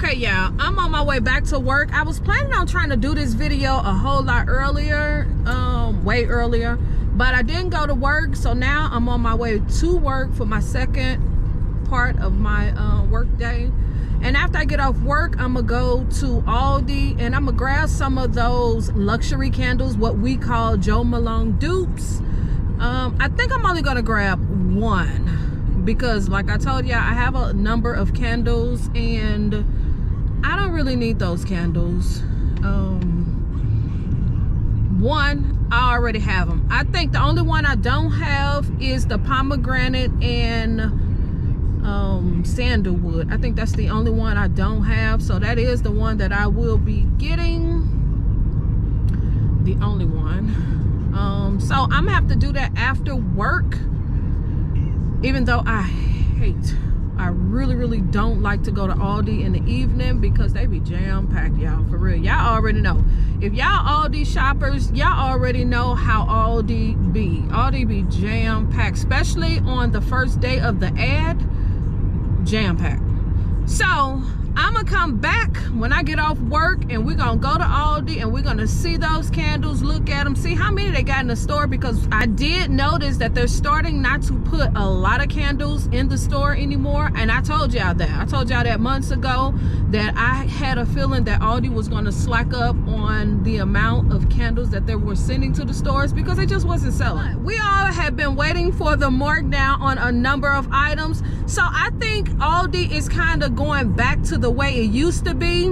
Okay, y'all, I'm on my way back to work. I was planning on trying to do this video a whole lot earlier, way earlier, but I didn't go to work, so now I'm on my way to work for my second part of my work day. And after I get off work, I'm gonna go to Aldi and I'm gonna grab some of those luxury candles, what we call Jo Malone dupes. I think I'm only gonna grab one because, like I told y'all, I have a number of candles and I don't really need those candles. One, I already have them. I think the only one I don't have is the pomegranate and sandalwood. I think that's the only one I don't have, so that is the one that I will be getting, the only one. So I'm gonna have to do that after work, even though I really don't like to go to Aldi in the evening because they be jam-packed, y'all, for real. Y'all already know. If y'all Aldi shoppers, y'all already know how Aldi be. Aldi be jam-packed, especially on the first day of the ad, jam-packed. So I'm gonna come back when I get off work and we're gonna go to Aldi and we're gonna see those candles, look at them, see how many they got in the store, because I did notice that they're starting not to put a lot of candles in the store anymore. And I told y'all that. I told y'all that months ago that I had a feeling that Aldi was gonna slack up on the amount of candles that they were sending to the stores because it just wasn't selling. We all have been waiting for the markdown on a number of items. So I think Aldi is kind of going back to the way it used to be.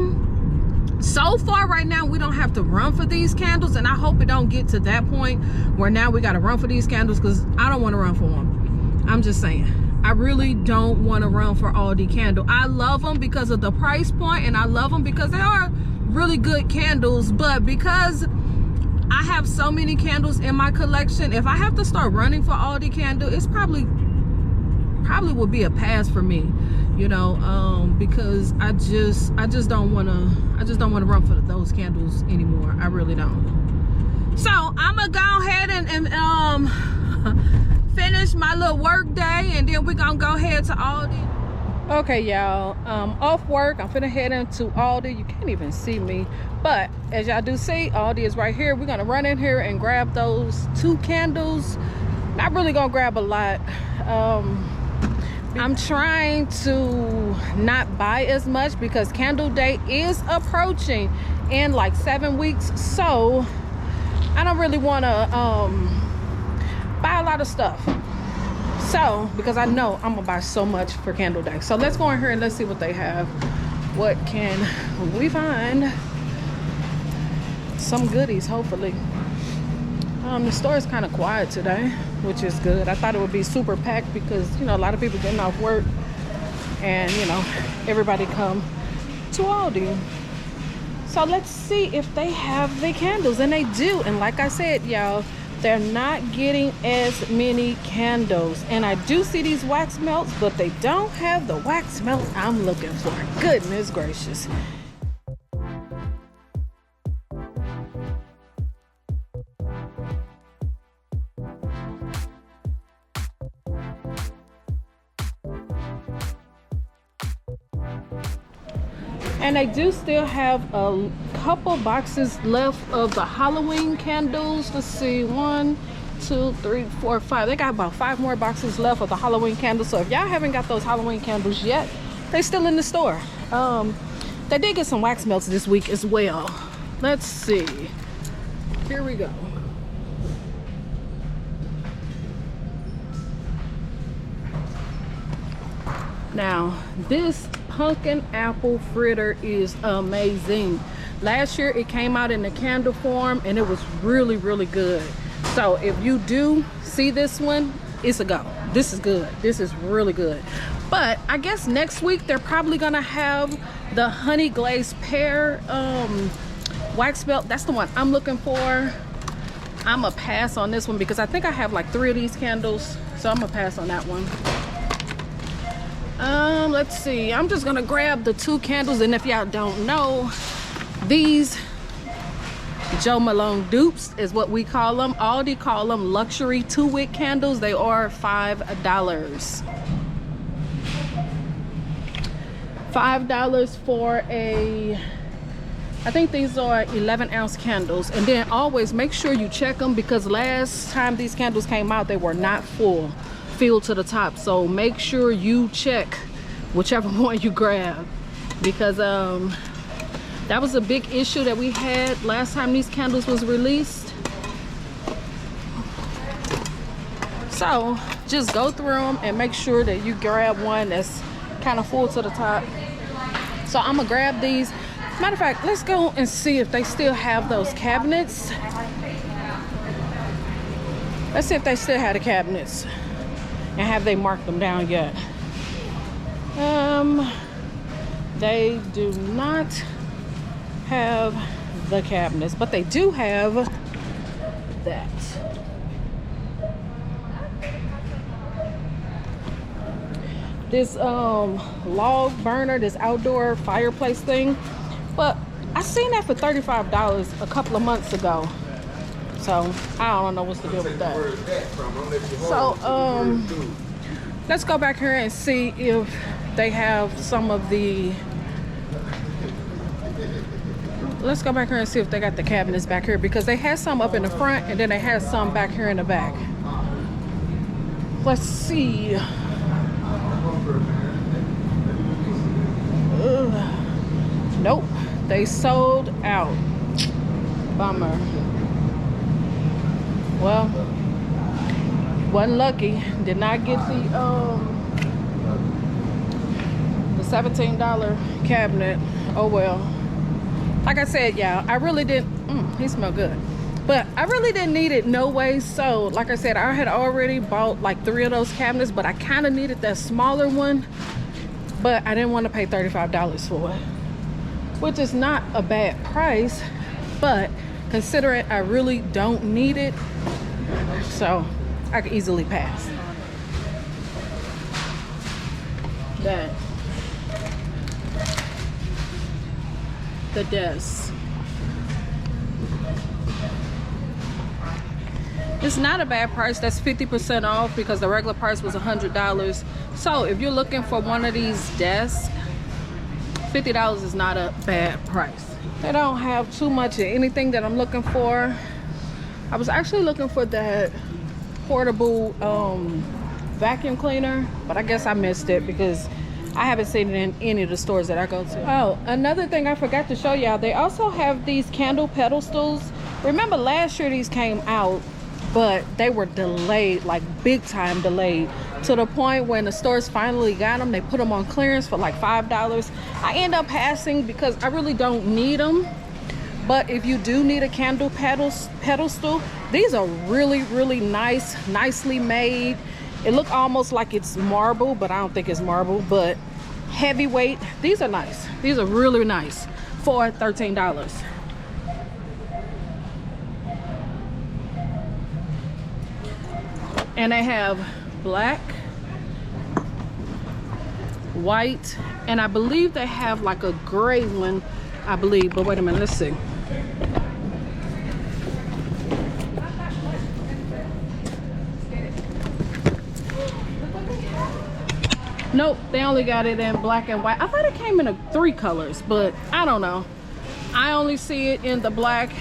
So far right now, we don't have to run for these candles, and I hope it don't get to that point where now we got to run for these candles, because I don't want to run for them. I'm just saying, I really don't want to run for Aldi candle. I love them because of the price point, and I love them because they are really good candles, but because I have so many candles in my collection, if I have to start running for Aldi candle, it's probably would be a pass for me, you know, because I just don't want to run for those candles anymore. I really don't. So I'm gonna go ahead and finish my little work day, and then we're gonna go ahead to Aldi. Okay, y'all, off work, I'm finna head into Aldi. You can't even see me, but as y'all do see, Aldi is right here. We're gonna run in here and grab those 2 candles. Not really gonna grab a lot. I'm trying to not buy as much because Candle Day is approaching in like 7 weeks, so I don't really want to buy a lot of stuff. So because I know I'm gonna buy so much for Candle Day. So let's go in here and let's see what they have. What can we find? Some goodies, hopefully. The store is kind of quiet today, which is good. I thought it would be super packed because, you know, a lot of people getting off work and, you know, everybody come to Aldi. So let's see if they have the candles, and they do. And like I said, y'all, they're not getting as many candles. And I do see these wax melts, but they don't have the wax melts I'm looking for. Goodness gracious. And they do still have a couple boxes left of the Halloween candles. Let's see, 1, 2, 3, 4, 5. They got about 5 more boxes left of the Halloween candles. So if y'all haven't got those Halloween candles yet, they're still in the store. They did get some wax melts this week as well. Let's see. Here we go. Now, this pumpkin apple fritter is amazing. Last year it came out in the candle form and it was really good. So if you do see this one, it's a go. This is good. This is really good. But I guess next week they're probably gonna have the honey glazed pear wax melt. That's the one I'm looking for. I'm gonna pass on this one because I think I have like 3 of these candles, so I'm gonna pass on that one. Let's see, I'm just gonna grab the 2 candles, and if y'all don't know, these Jo Malone dupes is what we call them. Aldi call them luxury 2-wick candles. They are $5. $5 for a, I think these are 11-ounce candles. And then always make sure you check them, because last time these candles came out, they were not filled to the top. So make sure you check whichever one you grab, because that was a big issue that we had last time these candles was released. So just go through them and make sure that you grab one that's kind of full to the top. So I'm gonna grab these. Matter of fact, let's go and see if they still have those cabinets. Let's see if they still have the cabinets, and have they marked them down yet. They do not have the cabinets, but they do have that. This log burner, this outdoor fireplace thing, but I seen that for $35 a couple of months ago. So I don't know what's the deal with that. So let's go back here and see if they have some of the, let's go back here and see if they got the cabinets back here, because they had some up in the front and then they had some back here in the back. Let's see. Nope, they sold out. Bummer. Well, wasn't lucky. Did not get the $17 cabinet. Oh well. Like I said, yeah, I really didn't. He smelled good, but I really didn't need it no way. So like I said, I had already bought like 3 of those cabinets, but I kind of needed that smaller one, but I didn't want to pay $35 for it, which is not a bad price, but considering I really don't need it, so I could easily pass. That the desk, it's not a bad price. That's 50% off, because the regular price was $100. So if you're looking for one of these desks, $50 is not a bad price. They don't have too much of anything that I'm looking for. I was actually looking for that portable vacuum cleaner, but I guess I missed it because I haven't seen it in any of the stores that I go to. Oh, another thing I forgot to show y'all, they also have these candle pedestals. Remember last year these came out, but they were delayed, like big time delayed, to the point when the stores finally got them, they put them on clearance for like $5. I end up passing because I really don't need them. But if you do need a candle pedestal, these are really, really nice, nicely made. It look almost like it's marble, but I don't think it's marble, but heavyweight. These are nice. These are really nice for $13. And they have black, white, and I believe they have like a gray one, I believe, but wait a minute, let's see. Nope, they only got it in black and white. I thought it came in 3 colors, but I don't know. I only see it in the black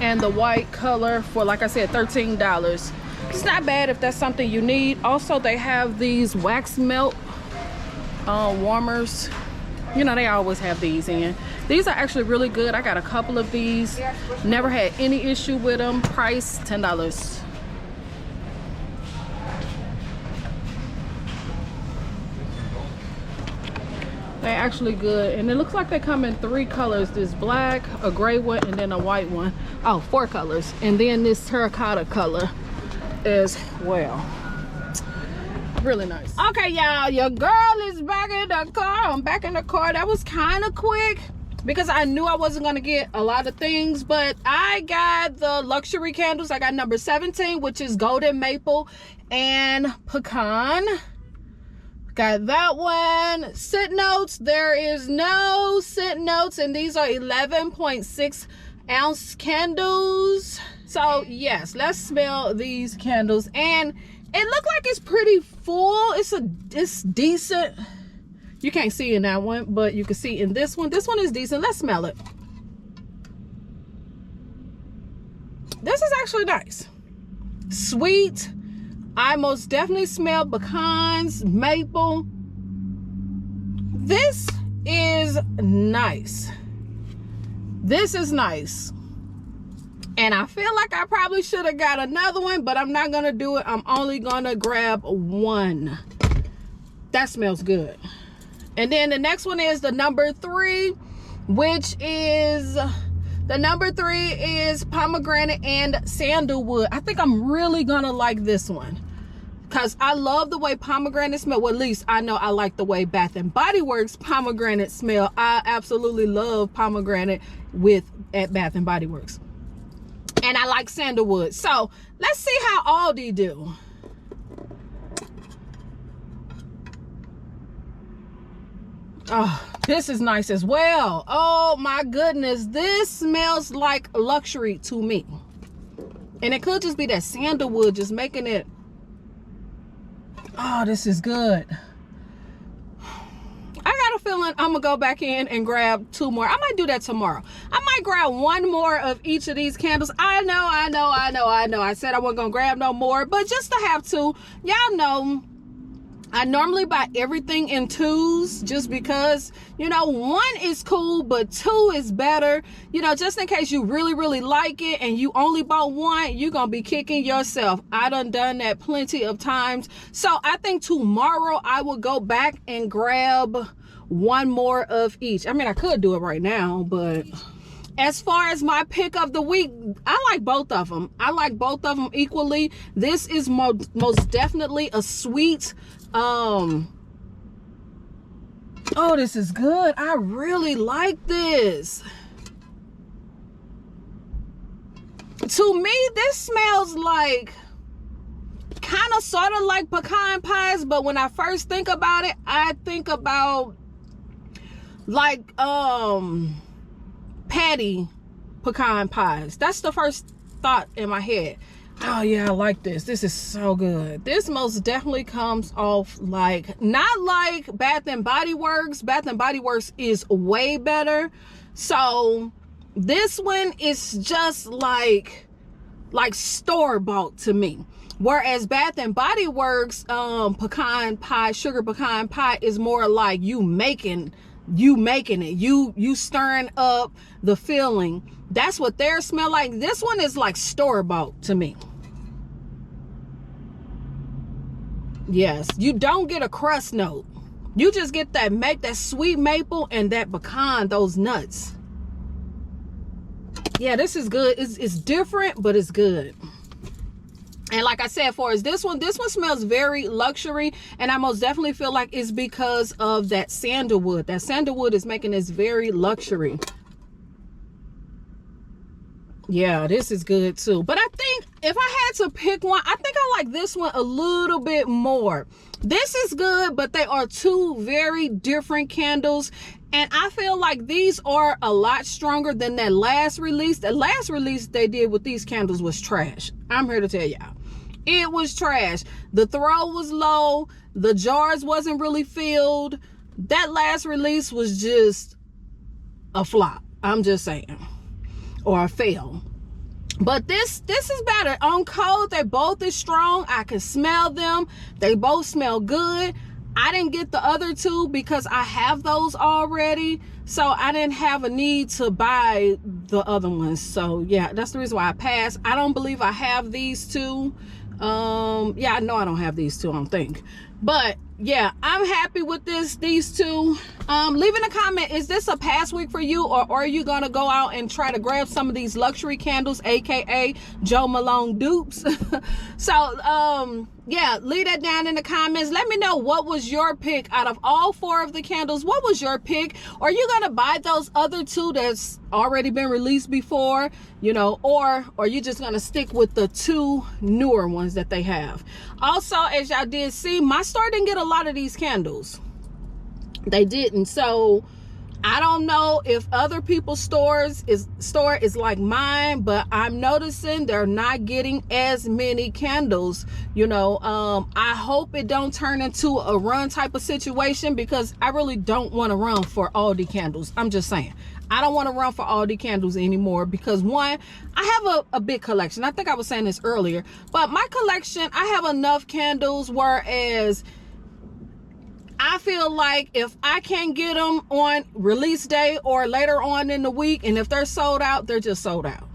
and the white color for, like I said, $13. It's not bad if that's something you need. Also, they have these wax melt warmers. You know, they always have these in. These are actually really good. I got a couple of these. Never had any issue with them. Price $10. They're actually good, and it looks like they come in 3 colors. This black, a gray one, and then a white one. Oh, 4 colors, and then this terracotta color as well. Really nice. Okay, y'all, your girl is back in the car. I'm back in the car. That was kind of quick because I knew I wasn't gonna get a lot of things, but I got the luxury candles. I got number 17, which is golden maple and pecan. Got that one. Scent notes, there is no scent notes, and these are 11.6 ounce candles. So yes, let's smell these candles, and it looked like it's pretty full. It's decent. You can't see in that one, but you can see in this one. This one is decent. Let's smell it. This is actually nice. Sweet. I most definitely smell pecans, maple. This is nice. This is nice. And I feel like I probably should have got another one, but I'm not gonna do it. I'm only gonna grab one. That smells good. And then the next one is the number 3, which is, the number 3 is pomegranate and sandalwood. I think I'm really gonna like this one, because I love the way pomegranate smell. Well, at least I know I like the way Bath and Body Works pomegranate smell. I absolutely love pomegranate at Bath and Body Works. And I like sandalwood. So let's see how Aldi do. Oh, this is nice as well. Oh my goodness, this smells like luxury to me. And it could just be that sandalwood just making it. Oh, this is good. I got a feeling I'm gonna go back in and grab 2 more. I might do that tomorrow. I might grab 1 more of each of these candles. I know. I said I wasn't gonna grab no more, but just to have 2. Y'all know I normally buy everything in 2s, just because, you know, 1 is cool, but 2 is better. You know, just in case you really like it and you only bought 1, you're gonna be kicking yourself. I done that plenty of times. So I think tomorrow I will go back and grab 1 more of each. I mean, I could do it right now, but as far as my pick of the week, I like both of them. I like both of them equally. This is most definitely a sweet. Oh, this is good. I really like this. To me, this smells like kind of sort of like pecan pies, but when I first think about it, I think about like patty pecan pies. That's the first thought in my head. Oh yeah, I like this. This is so good. This most definitely comes off like, not like Bath and Body Works. Bath and Body Works is way better. So this one is just like store-bought to me. Whereas Bath and Body Works pecan pie, sugar pecan pie is more like you making it. You stirring up the filling. That's what theirs smell like. This one is like store-bought to me. Yes, you don't get a crust note. You just get that sweet maple and that pecan, those nuts. Yeah, this is good. It's different, but it's good. And like I said, for this one smells very luxury, and I most definitely feel like it's because of that sandalwood. That sandalwood is making this very luxury. Yeah, this is good too. But I think if I had to pick one, I think I like this one a little bit more. This is good, but they are 2 very different candles. And I feel like these are a lot stronger than that last release. The last release they did with these candles was trash. I'm here to tell y'all. It was trash. The throw was low. The jars wasn't really filled. That last release was just a flop. I'm just saying. Or a fail. But this is better. On cold, they both is strong. I can smell them. They both smell good. I didn't get the other 2 because I have those already. So I didn't have a need to buy the other ones. So yeah, that's the reason why I passed. I don't believe I have these 2. Yeah, I know I don't have these 2, I don't think. But yeah, I'm happy with these 2. Leave in a comment, is this a pass week for you, or are you gonna go out and try to grab some of these luxury candles, aka Joe Malone dupes? So yeah, leave that down in the comments. Let me know, what was your pick out of all 4 of the candles? What was your pick? Are you gonna buy those other 2 that's already been released before, you know, or are you just gonna stick with the 2 newer ones that they have? Also, as y'all did see, my store didn't get a lot of these candles. They didn't. So I don't know if other people's store is like mine, but I'm noticing they're not getting as many candles. You know, I hope it don't turn into a run type of situation, because I really don't want to run for Aldi candles. I'm just saying. I don't want to run for Aldi candles anymore, because one, I have a big collection. I think I was saying this earlier, but my collection, I have enough candles, whereas I feel like if I can't get them on release day or later on in the week, and if they're sold out, they're just sold out.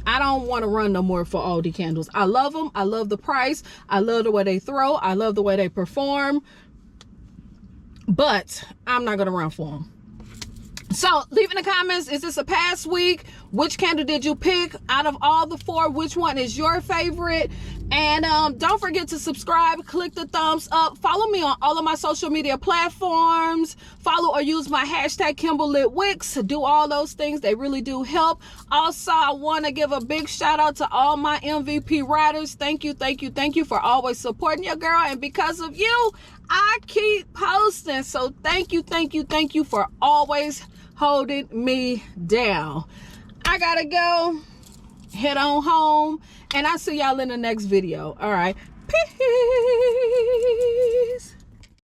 I don't want to run no more for Aldi candles. I love them. I love the price. I love the way they throw. I love the way they perform. But I'm not going to run for them. So leave in the comments, is this a pass week? Which candle did you pick out of all the 4? Which one is your favorite? And don't forget to subscribe, click the thumbs up, follow me on all of my social media platforms, follow or use my hashtag KimbleLitWicks. Do all those things, they really do help. Also, I want to give a big shout out to all my MVP riders. Thank you for always supporting your girl, and because of you, I keep posting. So thank you for always holding me down. I gotta go, head on home, and I'll see y'all in the next video. All right, peace.